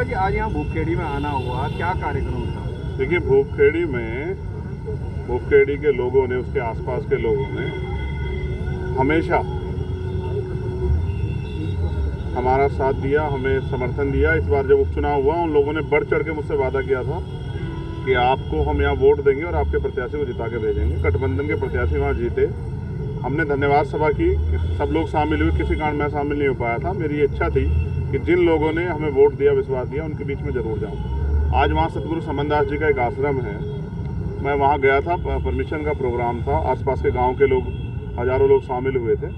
बताइएगा कि आज यहाँ भूपखेड़ी में आना हुआ, क्या कार्यक्रम था? देखिए, भूपखेड़ी के लोगों ने, उसके आसपास के लोगों ने हमेशा हमारा साथ दिया, हमें समर्थन दिया। इस बार जब उपचुनाव हुआ, उन लोगों ने बढ़ चढ़ के मुझसे वादा किया था कि आपको हम यहाँ वोट देंगे और आपके प्रत्याशी को जिता के भेजेंगे। गठबंधन के प्रत्याशी वहाँ जीते। हमने धन्यवाद सभा की, सब लोग शामिल हुए। किसी कारण मैं शामिल नहीं हो पाया था। मेरी ये इच्छा थी कि जिन लोगों ने हमें वोट दिया, विश्वास दिया, उनके बीच में जरूर जाऊँ। आज वहाँ सतगुरु समनदास जी का एक आश्रम है, मैं वहाँ गया था। परमिशन का प्रोग्राम था, आसपास के गांव के लोग, हज़ारों लोग शामिल हुए थे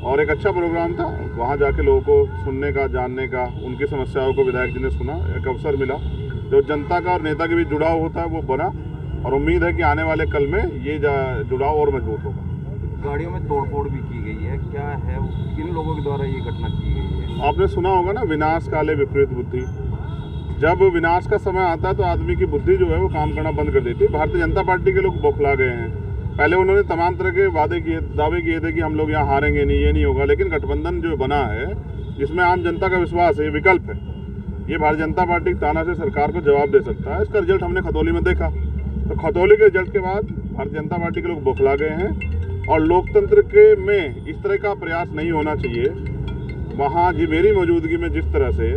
और एक अच्छा प्रोग्राम था। वहाँ जाके लोगों को सुनने का, जानने का, उनकी समस्याओं को विधायक जी ने सुना। एक अवसर मिला जो जनता का और नेता के बीच जुड़ाव होता है, वो बना और उम्मीद है कि आने वाले कल में ये जुड़ाव और मजबूत होगा। गाड़ियों में तोड़फोड़ भी की गई है, क्या है, किन लोगों के द्वारा ये घटना की गई है? आपने सुना होगा ना, विनाश काले विपरीत बुद्धि। जब विनाश का समय आता है तो आदमी की बुद्धि जो है वो काम करना बंद कर देती है। भारतीय जनता पार्टी के लोग बौखला गए हैं। पहले उन्होंने तमाम तरह के दावे किए थे कि हम लोग यहाँ हारेंगे नहीं, ये नहीं होगा। लेकिन गठबंधन जो बना है, जिसमें आम जनता का विश्वास है, ये विकल्प है, ये भारतीय जनता पार्टी ताना से सरकार को जवाब दे सकता है। इसका रिजल्ट हमने खतौली में देखा। तो खतौली के रिजल्ट के बाद भारतीय जनता पार्टी के लोग बौखला गए हैं और लोकतंत्र के में इस तरह का प्रयास नहीं होना चाहिए। वहाँ जी मेरी मौजूदगी में जिस तरह से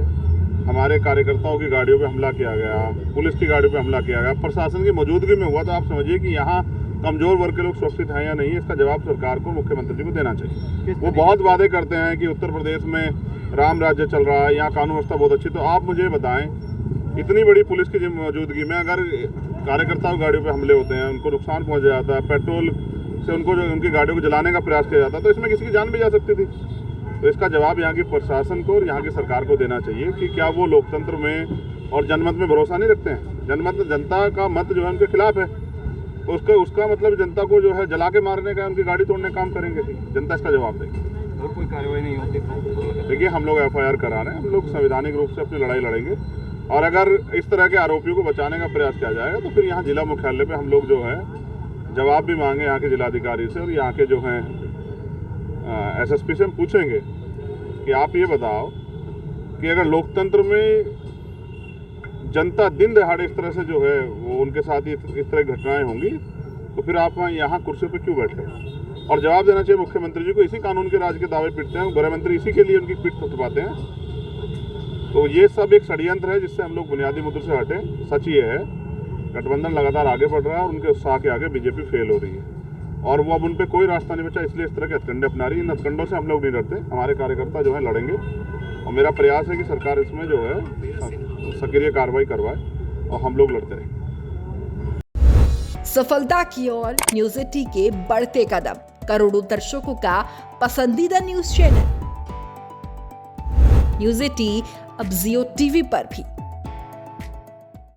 हमारे कार्यकर्ताओं की गाड़ियों पे हमला किया गया, पुलिस की गाड़ियों पे हमला किया गया, प्रशासन की मौजूदगी में हुआ, तो आप समझिए कि यहाँ कमजोर वर्ग के लोग सुरक्षित हैं या नहीं है। इसका जवाब सरकार को, मुख्यमंत्री जी को देना चाहिए। वो बहुत वादे करते हैं कि उत्तर प्रदेश में राम राज्य चल रहा है, यहाँ कानून व्यवस्था बहुत अच्छी। तो आप मुझे बताएं, इतनी बड़ी पुलिस की मौजूदगी में अगर कार्यकर्ताओं की गाड़ियों पर हमले होते हैं, उनको नुकसान पहुँच जाता है, पेट्रोल से उनको जो उनकी गाड़ियों को जलाने का प्रयास किया जाता है, तो इसमें किसी की जान भी जा सकती थी। तो इसका जवाब यहाँ की प्रशासन को और यहाँ की सरकार को देना चाहिए कि क्या वो लोकतंत्र में और जनमत में भरोसा नहीं रखते हैं। जनता का मत जो है उनके खिलाफ है, तो उसका मतलब जनता को जो है जला के मारने का, उनकी गाड़ी तोड़ने का काम करेंगे। जनता इसका जवाब देगी। अगर कोई कार्रवाई नहीं होती तो देखिए, हम लोग FIR करा रहे हैं, हम लोग संवैधानिक रूप से अपनी लड़ाई लड़ेंगे और अगर इस तरह के आरोपियों को बचाने का प्रयास किया जाएगा तो फिर यहाँ जिला मुख्यालय पर हम लोग जो है जवाब भी मांगे यहाँ के जिलाधिकारी से और यहाँ के जो हैं SSP से हम पूछेंगे कि आप ये बताओ कि अगर लोकतंत्र में जनता दिन दहाड़े इस तरह से जो है वो उनके साथ इस तरह की घटनाएं होंगी, तो फिर आप यहाँ कुर्सी पर क्यों बैठे? और जवाब देना चाहिए मुख्यमंत्री जी को। इसी कानून के राज के दावे पीटते हैं गृह मंत्री, इसी के लिए उनकी पीठ थपथपाते हैं। तो ये सब एक षड्यंत्र है जिससे हम लोग बुनियादी मुद्दे से हटे। सच ये है, गठबंधन लगातार आगे बढ़ रहा है और उनके उत्साह के आगे बीजेपी फेल हो रही है और वो अब उन पर कोई रास्ता नहीं बचा, इसलिए इस तरह के हथकंडे अपना रही है। इन हथकंडों से हम लोग नहीं डरते, हमारे कार्यकर्ता जो है लड़ेंगे और मेरा प्रयास है कि सरकार इसमें जो है सक्रिय कार्रवाई करवाए और हम लोग लड़ते रहें। सफलता की ओर न्यूज 80 के बढ़ते कदम, करोड़ों दर्शकों का पसंदीदा न्यूज चैनल न्यूज 80 अब जियो टीवी पर भी।